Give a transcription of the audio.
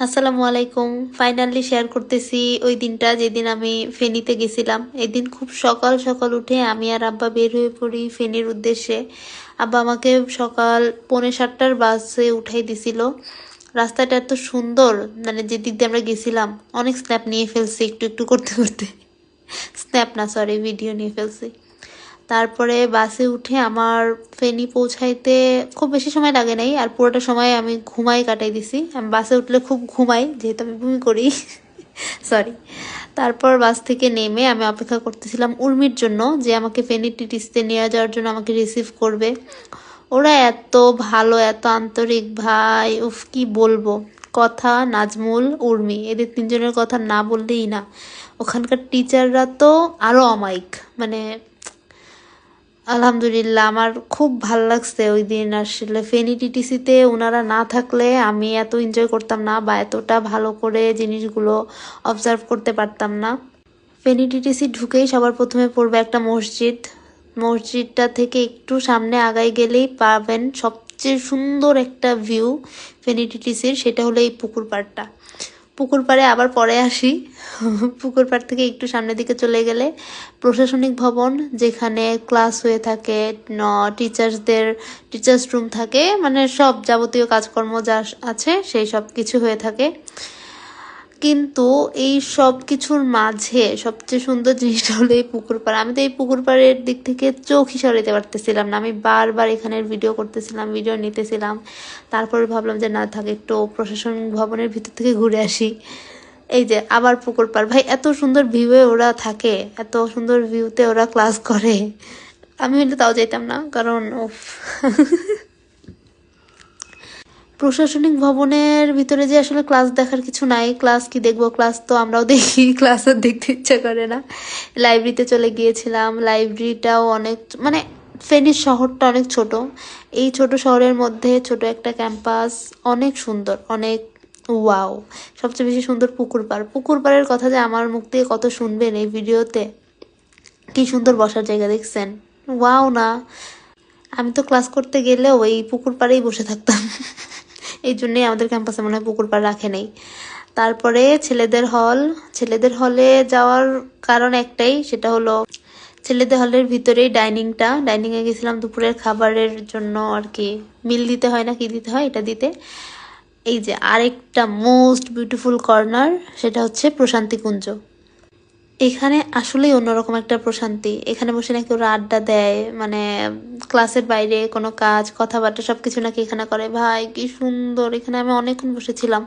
আসসালামু আলাইকুম। Finally share করতেছি ওই দিনটা যেদিন আমি ফেনীতে গেছিলাম। এদিন খুব সকাল সকাল উঠে আমি আর আব্বা বের হয়ে পড়ি ফেনীর উদ্দেশ্যে। আব্বা আমাকে সকাল 6:45টার বাসে উঠাই দিছিল। রাস্তাটা এত সুন্দর, মানে যে দিক দিয়ে আমরা গেছিলাম, অনেক স্ন্যাপ নিয়ে ফেলছি একটু একটু করতে করতে। স্ন্যাপ না, সরি, ভিডিও নিয়ে ফেলছি। তারপরে বাসে উঠে আমার ফেনী পৌঁছাইতে খুব বেশি সময় লাগে নাই, আর পুরোটা সময় আমি ঘুমাই কাটাই দিছি। আমি বাসে উঠলে খুব ঘুমাই, যেহেতু আমি বমি করি। সরি। তারপর বাস থেকে নেমে আমি অপেক্ষা করতেছিলাম উর্মির জন্য, যে আমাকে ফেনী টিটিসিতে নিয়ে যাওয়ার জন্য আমাকে রিসিভ করবে। ওরা এত ভালো, এত আন্তরিক, ভাই উফ কি বলবো। কথা নাজমুল, উর্মি, এদের তিনজনের কথা না বললেই না। ওখানকার টিচাররা তো আরো অমায়িক, মানে আলহামদুলিল্লাহ আমার খুব ভাল লাগছে ওই দিন। আসলে ফেনী টিটিসিতে ওনারা না থাকলে আমি এত এনজয় করতাম না, বা এতটা ভালো করে জিনিসগুলো অবজার্ভ করতে পারতাম না। ফেনী টিটিসি ঢুকেই সবার প্রথমে পড়বে একটা মসজিদ। মসজিদটা থেকে একটু সামনে আগাই গেলেই পাবেন সবচেয়ে সুন্দর একটা ভিউ ফেনী টিটিসির, সেটা হলো এই পুকুর পাড়টা। পুকুর পাড়ে আবার পরে আসি। পুকুর পাড় থেকে একটু সামনের দিকে চলে গেলে প্রশাসনিক ভবন, যেখানে ক্লাস হয়ে থাকে, টিচার্স রুম থাকে, মানে সব যাবতীয় কাজকর্ম যা আছে সেই সব কিছু হয়ে থাকে। কিন্তু এই সব কিছুর মাঝে সবচেয়ে সুন্দর জিনিসটা হলো এই পুকুর পাড়। আমি তো এই পুকুর পাড়ের দিক থেকে চোখই সরাইতে পারতেছিলাম না। আমি বারবার এখানের ভিডিও করতেছিলাম, ভিডিও নিতেছিলাম। তারপরে ভাবলাম যে না থাক, একটু প্রশাসন ভবনের ভিতর থেকে ঘুরে আসি। এই যে আবার পুকুর পাড়, ভাই এত সুন্দর ভিউয়ে ওরা থাকে, এত সুন্দর ভিউতে ওরা ক্লাস করে। আমি হলে তাও যাইতাম না, কারণ উফ। প্রশাসনিক ভবনের ভিতরে যে আসলে ক্লাস দেখার কিছু নাই। ক্লাস কি দেখবো, ক্লাস তো আমরাও দেখি, ক্লাস আর দেখতে ইচ্ছা করে না। লাইব্রেরিতে চলে গিয়েছিলাম। লাইব্রেরিটাও অনেক, মানে ফেনীর শহরটা অনেক ছোট। এই ছোট শহরের মধ্যে ছোট একটা ক্যাম্পাস, অনেক সুন্দর, অনেক ওয়াও। সবচেয়ে বেশি সুন্দর পুকুর পাড়। পুকুর পাড়ের কথা যে আমার মুখ দিয়ে কত শুনবেন এই ভিডিওতে। কি সুন্দর বসার জায়গা দেখছেন, ওয়াও না? আমি তো ক্লাস করতে গেলেও এই পুকুর পাড়েই বসে থাকতাম। এই জন্যই আমাদের ক্যাম্পাসে মনে হয় পুকুর পাড় রাখে নাই। তারপরে ছেলেদের হলে যাওয়ার কারণ একটাই, সেটা হলো ছেলেদের হলের ভিতরেই ডাইনিংয়ে গেছিলাম দুপুরের খাবারের জন্য আর কি। মিল দিতে হয় না কি দিতে হয়, এটা দিতে। এই যে আরেকটা মোস্ট বিউটিফুল কর্নার, সেটা হচ্ছে প্রশান্তি কুঞ্জ। এখানে আসলেই অন্যরকম একটা প্রশান্তি। এখানে বসে নাকি ওরা আড্ডা দেয়, মানে ক্লাসের বাইরে কোনো কাজ, কথাবার্তা সবকিছু নাকি এখানে করে। ভাই কি সুন্দর, এখানে আমি অনেকক্ষণ বসেছিলাম।